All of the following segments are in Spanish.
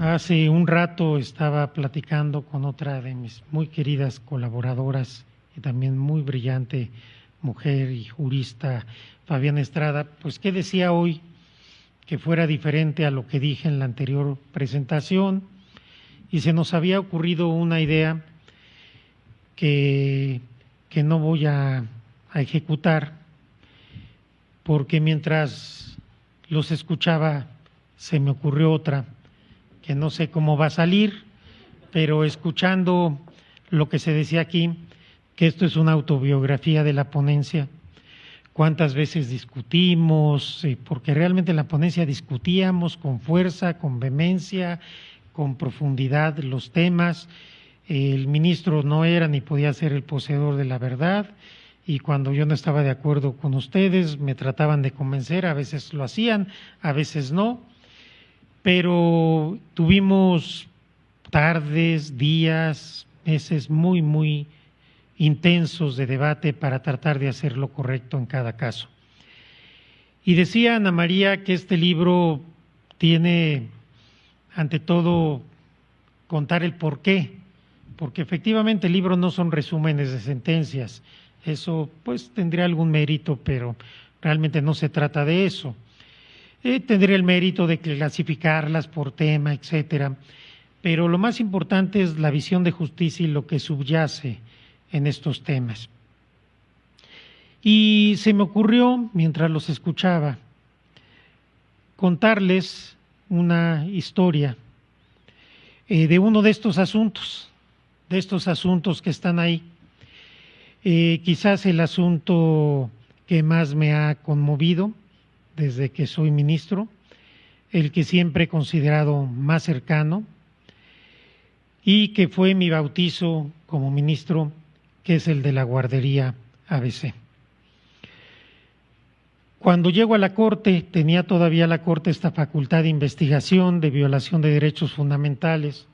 Hace un rato estaba platicando con otra de mis muy queridas colaboradoras y también muy brillante mujer y jurista, Fabiana Estrada, pues qué decía hoy que fuera diferente a lo que dije en la anterior presentación, y se nos había ocurrido una idea que no voy a ejecutar, porque mientras los escuchaba se me ocurrió otra que no sé cómo va a salir, pero escuchando lo que se decía aquí, que esto es una autobiografía de la ponencia, cuántas veces discutimos, porque realmente en la ponencia discutíamos con fuerza, con vehemencia, con profundidad los temas. El ministro no era ni podía ser el poseedor de la verdad, y cuando yo no estaba de acuerdo con ustedes me trataban de convencer, a veces lo hacían, a veces no, pero tuvimos tardes, días, meses muy intensos de debate para tratar de hacer lo correcto en cada caso. Y decía Ana María que este libro tiene, ante todo, contar el porqué, porque efectivamente el libro no son resúmenes de sentencias, eso pues tendría algún mérito, pero realmente no se trata de eso. Tendría el mérito de clasificarlas por tema, etcétera, pero lo más importante es la visión de justicia y lo que subyace en estos temas. Y se me ocurrió, mientras los escuchaba, contarles una historia de uno de estos asuntos que están ahí. Quizás el asunto que más me ha conmovido desde que soy ministro, el que siempre he considerado más cercano y que fue mi bautizo como ministro, que es el de la guardería ABC. Cuando llego a la Corte, tenía todavía la Corte esta facultad de investigación de violación de derechos fundamentales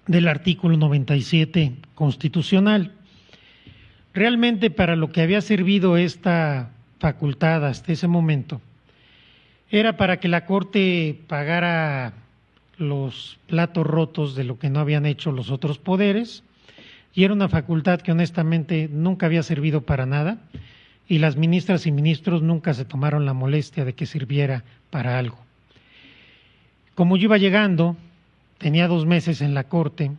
del artículo 97 constitucional. Realmente para lo que había servido esta facultad hasta ese momento era para que la Corte pagara los platos rotos de lo que no habían hecho los otros poderes, y era una facultad que honestamente nunca había servido para nada, y las ministras y ministros nunca se tomaron la molestia de que sirviera para algo. Como yo iba llegando, tenía 2 meses en la Corte,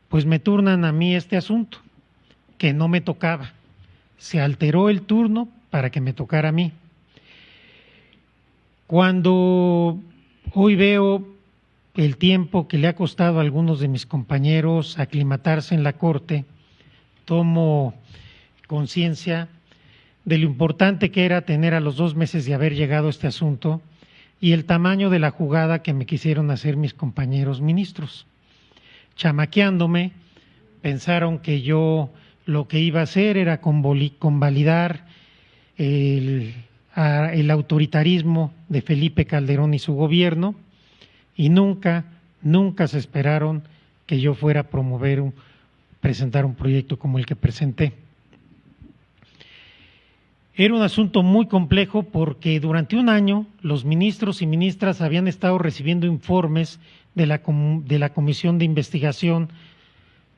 pues me turnan a mí este asunto, que no me tocaba. Se alteró el turno para que me tocara a mí. Cuando hoy veo el tiempo que le ha costado a algunos de mis compañeros aclimatarse en la Corte, tomo conciencia de lo importante que era tener a los 2 meses de haber llegado este asunto y el tamaño de la jugada que me quisieron hacer mis compañeros ministros. Chamaqueándome, pensaron que yo lo que iba a hacer era convalidar el autoritarismo de Felipe Calderón y su gobierno, y nunca se esperaron que yo fuera a presentar un proyecto como el que presenté. Era un asunto muy complejo porque durante un año los ministros y ministras habían estado recibiendo informes de la Comisión de Investigación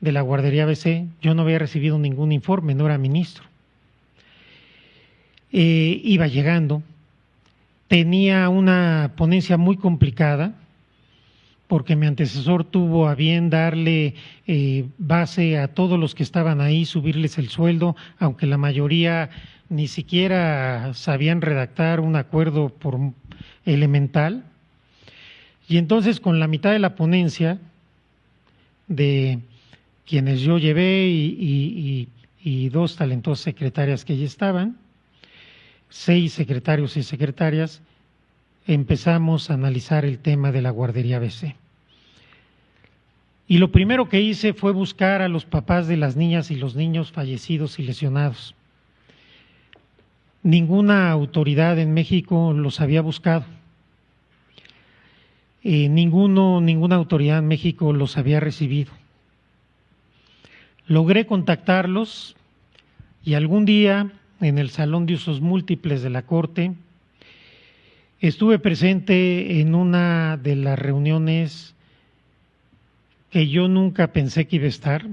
de la Guardería ABC. Yo no había recibido ningún informe, no era ministro. Iba llegando, tenía una ponencia muy complicada porque mi antecesor tuvo a bien darle base a todos los que estaban ahí, subirles el sueldo, aunque la mayoría ni siquiera sabían redactar un acuerdo elemental. Y entonces con la mitad de la ponencia de quienes yo llevé y 2 talentosas secretarias que allí estaban, 6 secretarios y secretarias, empezamos a analizar el tema de la guardería ABC. Y lo primero que hice fue buscar a los papás de las niñas y los niños fallecidos y lesionados. Ninguna autoridad en México los había buscado. Ninguna autoridad en México los había recibido. Logré contactarlos y algún día en el Salón de Usos Múltiples de la Corte Estuve presente en una de las reuniones que yo nunca pensé que iba a estar,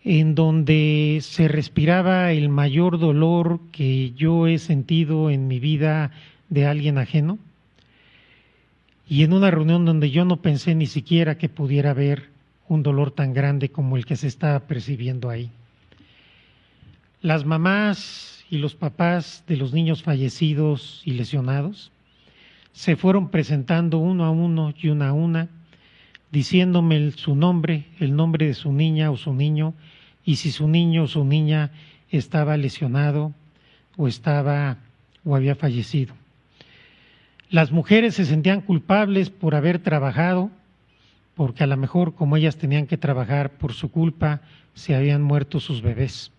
en donde se respiraba el mayor dolor que yo he sentido en mi vida de alguien ajeno, y en una reunión donde yo no pensé ni siquiera que pudiera haber un dolor tan grande como el que se estaba percibiendo ahí. Las mamás y los papás de los niños fallecidos y lesionados se fueron presentando uno a uno y una a una, diciéndome su nombre, el nombre de su niña o su niño, y si su niño o su niña estaba lesionado o había fallecido. Las mujeres se sentían culpables por haber trabajado, porque a lo mejor como ellas tenían que trabajar por su culpa, se habían muerto sus bebés.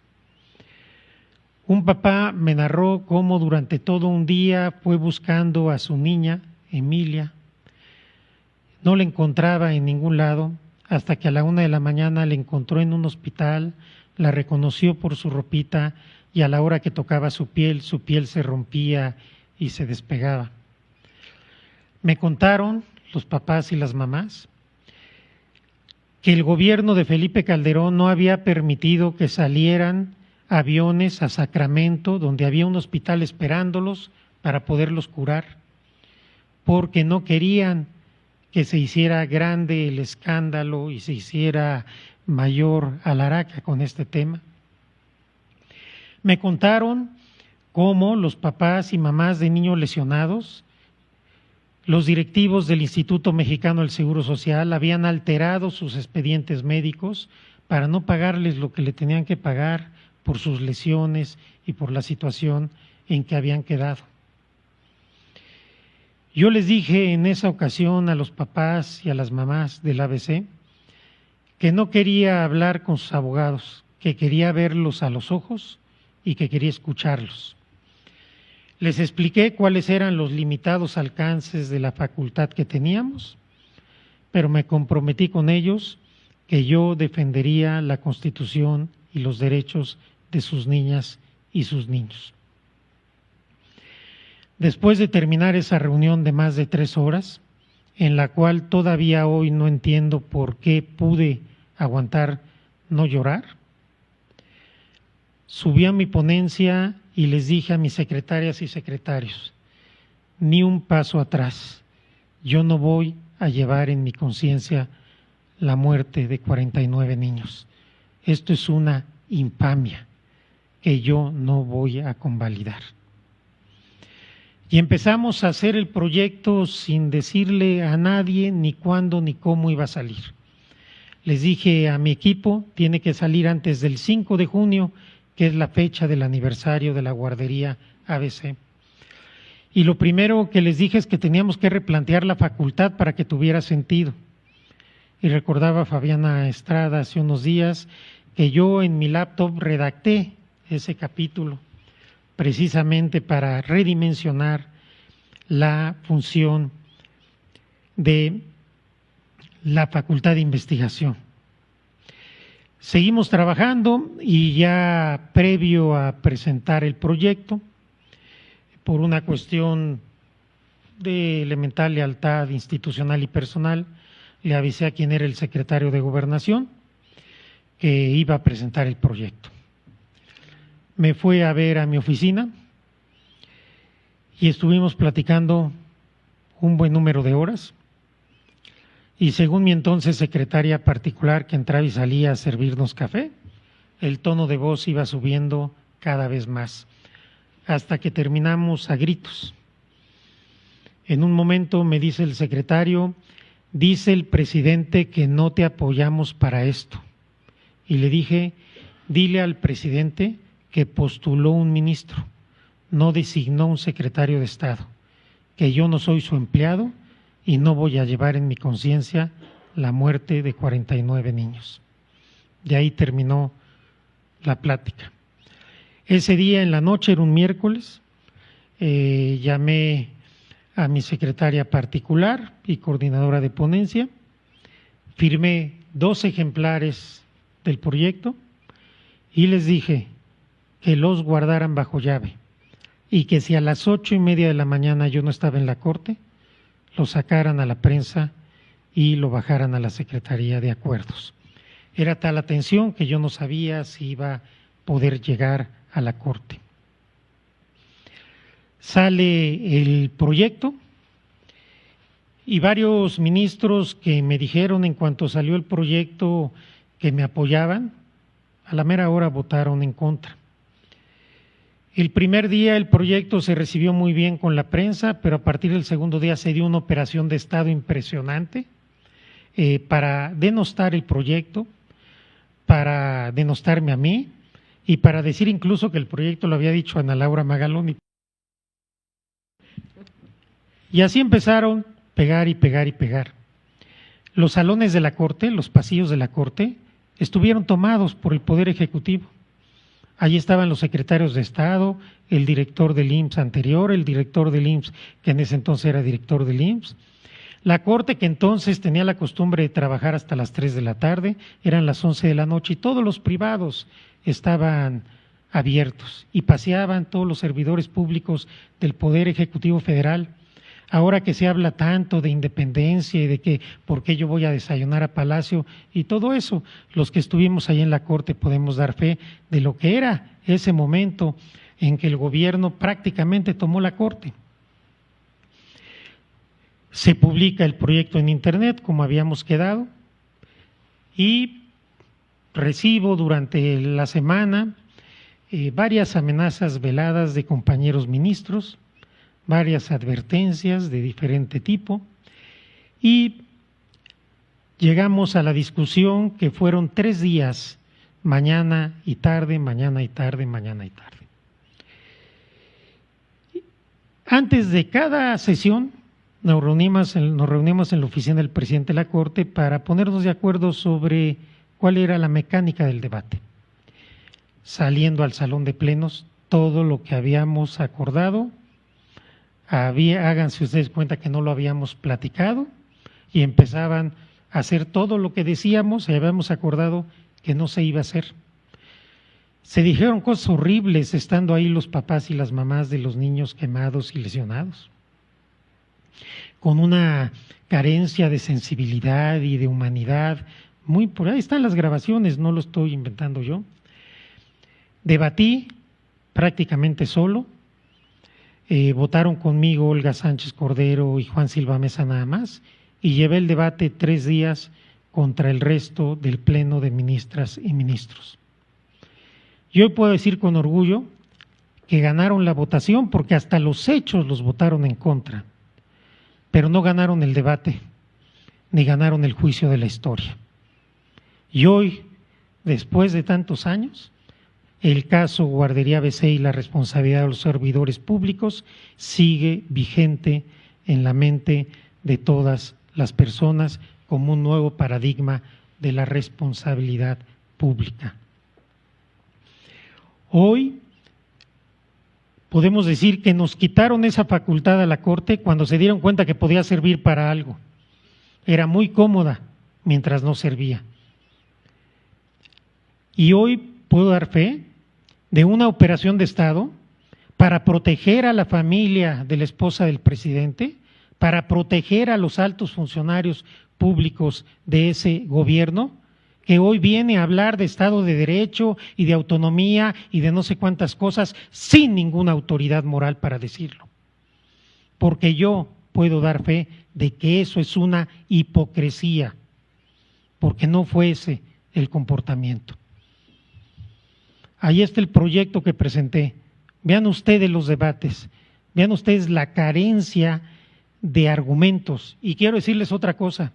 Un papá me narró cómo durante todo un día fue buscando a su niña, Emilia. No la encontraba en ningún lado, hasta que a la 1 de la mañana la encontró en un hospital, la reconoció por su ropita y a la hora que tocaba su piel se rompía y se despegaba. Me contaron los papás y las mamás que el gobierno de Felipe Calderón no había permitido que salieran aviones a Sacramento, donde había un hospital esperándolos para poderlos curar, porque no querían que se hiciera grande el escándalo y se hiciera mayor alaraca con este tema. Me contaron cómo los papás y mamás de niños lesionados, los directivos del Instituto Mexicano del Seguro Social habían alterado sus expedientes médicos para no pagarles lo que le tenían que pagar por sus lesiones y por la situación en que habían quedado. Yo les dije en esa ocasión a los papás y a las mamás del ABC que no quería hablar con sus abogados, que quería verlos a los ojos y que quería escucharlos. Les expliqué cuáles eran los limitados alcances de la facultad que teníamos, pero me comprometí con ellos que yo defendería la Constitución y los derechos de sus niñas y sus niños. Después de terminar esa reunión de más de 3 horas, en la cual todavía hoy no entiendo por qué pude aguantar no llorar, subí a mi ponencia y les dije a mis secretarias y secretarios, ni un paso atrás, yo no voy a llevar en mi conciencia la muerte de 49 niños. Esto es una infamia que yo no voy a convalidar. Y empezamos a hacer el proyecto sin decirle a nadie ni cuándo ni cómo iba a salir. Les dije a mi equipo, tiene que salir antes del 5 de junio, que es la fecha del aniversario de la guardería ABC. Y lo primero que les dije es que teníamos que replantear la facultad para que tuviera sentido. Y recordaba a Fabiana Estrada hace unos días que yo en mi laptop redacté ese capítulo precisamente para redimensionar la función de la Facultad de Investigación. Seguimos trabajando y ya previo a presentar el proyecto, por una cuestión de elemental lealtad institucional y personal, le avisé a quien era el secretario de Gobernación que iba a presentar el proyecto. Me fue a ver a mi oficina y estuvimos platicando un buen número de horas. Y según mi entonces secretaria particular, que entraba y salía a servirnos café, el tono de voz iba subiendo cada vez más, hasta que terminamos a gritos. En un momento me dice el secretario, dice el presidente que no te apoyamos para esto. Y le dije, dile al presidente que postuló un ministro, no designó un secretario de Estado, que yo no soy su empleado y no voy a llevar en mi conciencia la muerte de 49 niños. De ahí terminó la plática. Ese día en la noche, era un miércoles, llamé a mi secretaria particular y coordinadora de ponencia, firmé 2 ejemplares del proyecto y les dije que los guardaran bajo llave, y que si a las 8:30 de la mañana yo no estaba en la Corte, lo sacaran a la prensa y lo bajaran a la Secretaría de Acuerdos. Era tal la tensión que yo no sabía si iba a poder llegar a la Corte. Sale el proyecto y varios ministros que me dijeron en cuanto salió el proyecto que me apoyaban, a la mera hora votaron en contra. El primer día el proyecto se recibió muy bien con la prensa, pero a partir del segundo día se dio una operación de Estado impresionante para denostar el proyecto, para denostarme a mí y para decir incluso que el proyecto lo había dicho Ana Laura Magaloni. Y así empezaron pegar y pegar y pegar. Los salones de la Corte, los pasillos de la Corte, estuvieron tomados por el Poder Ejecutivo. Allí estaban los secretarios de Estado, el director del IMSS anterior, el director del IMSS que en ese entonces era director del IMSS. La Corte, que entonces tenía la costumbre de trabajar hasta las 3 de la tarde, eran las 11 de la noche y todos los privados estaban abiertos y paseaban todos los servidores públicos del Poder Ejecutivo Federal. Ahora que se habla tanto de independencia y de que por qué yo voy a desayunar a Palacio y todo eso, los que estuvimos ahí en la Corte podemos dar fe de lo que era ese momento en que el gobierno prácticamente tomó la Corte. Se publica el proyecto en Internet, como habíamos quedado, y recibo durante la semana varias amenazas veladas de compañeros ministros, varias advertencias de diferente tipo y llegamos a la discusión que fueron 3 días, mañana y tarde, mañana y tarde, mañana y tarde. Antes de cada sesión nos reunimos en la oficina del presidente de la Corte para ponernos de acuerdo sobre cuál era la mecánica del debate. Saliendo al salón de plenos, todo lo que habíamos acordado, háganse ustedes cuenta que no lo habíamos platicado y empezaban a hacer todo lo que decíamos y habíamos acordado que no se iba a hacer. Se dijeron cosas horribles estando ahí los papás y las mamás de los niños quemados y lesionados, con una carencia de sensibilidad y de humanidad, por ahí están las grabaciones, no lo estoy inventando yo. Debatí prácticamente solo. Votaron conmigo Olga Sánchez Cordero y Juan Silva Mesa nada más, y llevé el debate 3 días contra el resto del Pleno de Ministras y Ministros. Yo puedo decir con orgullo que ganaron la votación porque hasta los hechos los votaron en contra, pero no ganaron el debate, ni ganaron el juicio de la historia. Y hoy, después de tantos años, el caso Guardería ABC y la responsabilidad de los servidores públicos sigue vigente en la mente de todas las personas como un nuevo paradigma de la responsabilidad pública. Hoy podemos decir que nos quitaron esa facultad a la Corte cuando se dieron cuenta que podía servir para algo. Era muy cómoda mientras no servía. Y hoy puedo dar fe de una operación de Estado para proteger a la familia de la esposa del presidente, para proteger a los altos funcionarios públicos de ese gobierno, que hoy viene a hablar de Estado de Derecho y de autonomía y de no sé cuántas cosas sin ninguna autoridad moral para decirlo. Porque yo puedo dar fe de que eso es una hipocresía, porque no fue ese el comportamiento. Ahí está el proyecto que presenté. Vean ustedes los debates, vean ustedes la carencia de argumentos. Y quiero decirles otra cosa,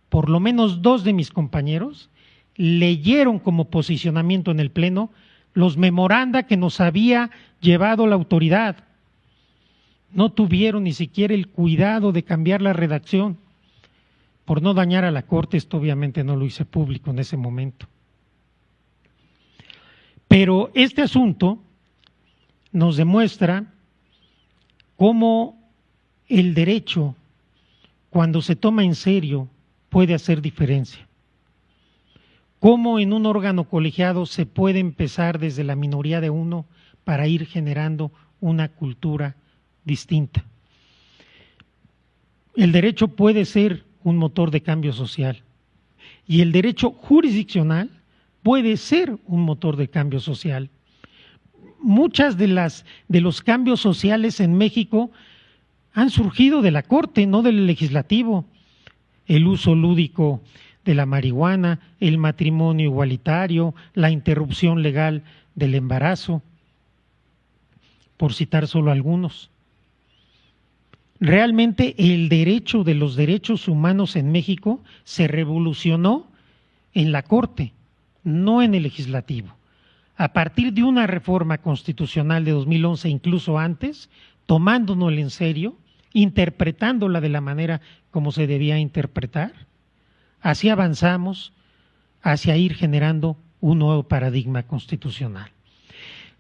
por lo menos 2 de mis compañeros leyeron como posicionamiento en el Pleno los memoranda que nos había llevado la autoridad. No tuvieron ni siquiera el cuidado de cambiar la redacción. Por no dañar a la Corte, esto obviamente no lo hice público en ese momento. Pero este asunto nos demuestra cómo el derecho, cuando se toma en serio, puede hacer diferencia. Cómo en un órgano colegiado se puede empezar desde la minoría de uno para ir generando una cultura distinta. El derecho puede ser un motor de cambio social y el derecho jurisdiccional puede ser un motor de cambio social. Muchas de los cambios sociales en México han surgido de la Corte, no del legislativo. El uso lúdico de la marihuana, el matrimonio igualitario, la interrupción legal del embarazo, por citar solo algunos. Realmente el derecho de los derechos humanos en México se revolucionó en la Corte, no en el legislativo. A partir de una reforma constitucional de 2011, incluso antes, tomándonos en serio, interpretándola de la manera como se debía interpretar, así avanzamos hacia ir generando un nuevo paradigma constitucional.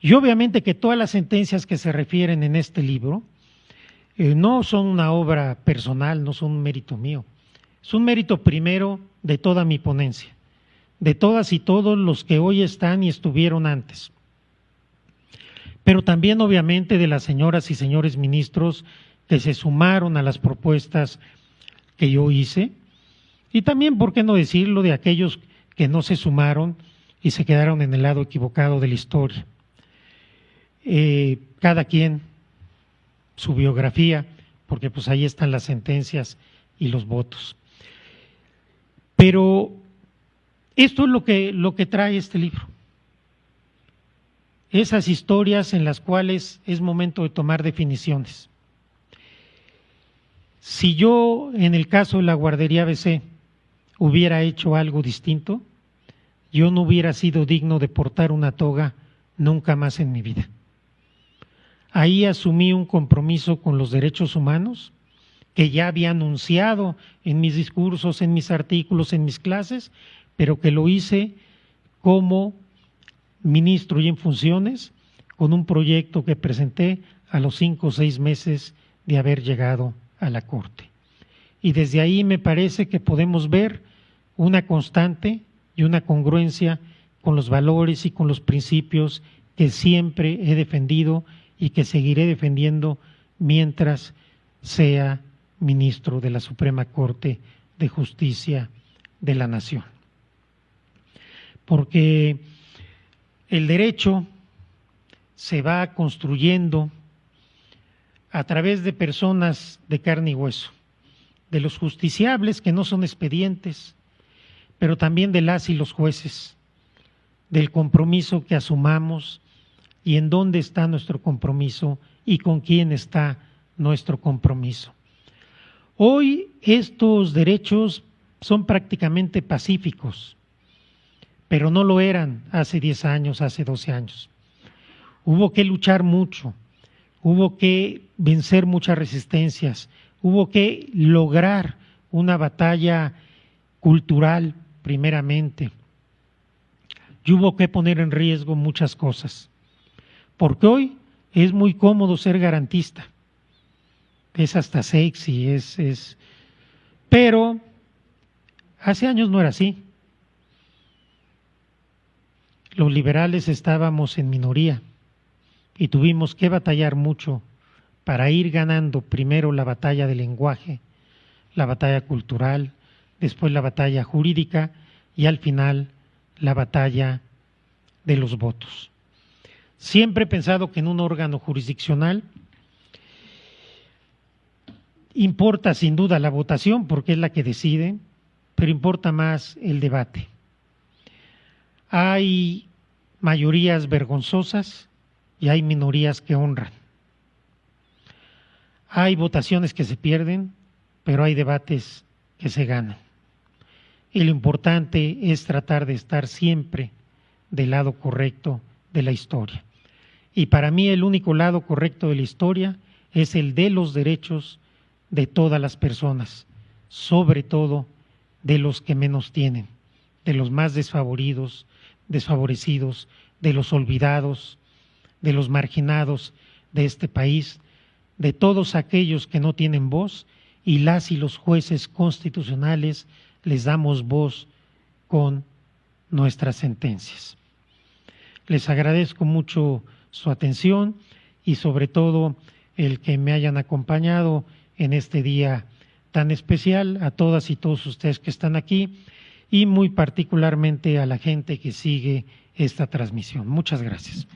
Y obviamente que todas las sentencias que se refieren en este libro no son una obra personal, no son un mérito mío, es un mérito primero de toda mi ponencia, de todas y todos los que hoy están y estuvieron antes, pero también obviamente de las señoras y señores ministros que se sumaron a las propuestas que yo hice, y también, ¿por qué no decirlo?, de aquellos que no se sumaron y se quedaron en el lado equivocado de la historia. Cada quien su biografía, porque pues ahí están las sentencias y los votos. Pero esto es lo que trae este libro. Esas historias en las cuales es momento de tomar definiciones. Si yo, en el caso de la guardería ABC, hubiera hecho algo distinto, yo no hubiera sido digno de portar una toga nunca más en mi vida. Ahí asumí un compromiso con los derechos humanos que ya había anunciado en mis discursos, en mis artículos, en mis clases, pero que lo hice como ministro y en funciones con un proyecto que presenté a los 5 o 6 meses de haber llegado a la Corte. Y desde ahí me parece que podemos ver una constante y una congruencia con los valores y con los principios que siempre he defendido y que seguiré defendiendo mientras sea ministro de la Suprema Corte de Justicia de la Nación. Porque el derecho se va construyendo a través de personas de carne y hueso, de los justiciables que no son expedientes, pero también de las y los jueces, del compromiso que asumamos y en dónde está nuestro compromiso y con quién está nuestro compromiso. Hoy estos derechos son prácticamente pacíficos, pero no lo eran hace 10 años, hace 12 años. Hubo que luchar mucho, hubo que vencer muchas resistencias, hubo que lograr una batalla cultural primeramente, y hubo que poner en riesgo muchas cosas, porque hoy es muy cómodo ser garantista, es hasta sexy, pero hace años no era así. Los liberales estábamos en minoría y tuvimos que batallar mucho para ir ganando primero la batalla del lenguaje, la batalla cultural, después la batalla jurídica y al final la batalla de los votos. Siempre he pensado que en un órgano jurisdiccional importa sin duda la votación porque es la que decide, pero importa más el debate. Hay mayorías vergonzosas y hay minorías que honran. Hay votaciones que se pierden, pero hay debates que se ganan. Y lo importante es tratar de estar siempre del lado correcto de la historia. Y para mí el único lado correcto de la historia es el de los derechos de todas las personas, sobre todo de los que menos tienen, de los más desfavorecidos, de los olvidados, de los marginados de este país, de todos aquellos que no tienen voz, y las y los jueces constitucionales les damos voz con nuestras sentencias. Les agradezco mucho su atención y sobre todo el que me hayan acompañado en este día tan especial, a todas y todos ustedes que están aquí y muy particularmente a la gente que sigue esta transmisión. Muchas gracias.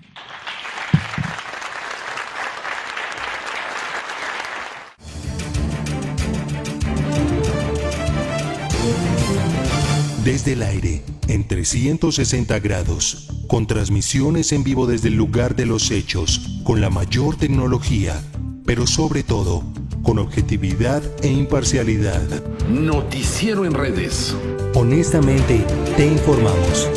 Desde el aire, en 360 grados, con transmisiones en vivo desde el lugar de los hechos, con la mayor tecnología, pero sobre todo, con objetividad e imparcialidad. Noticiero en redes. Honestamente, te informamos.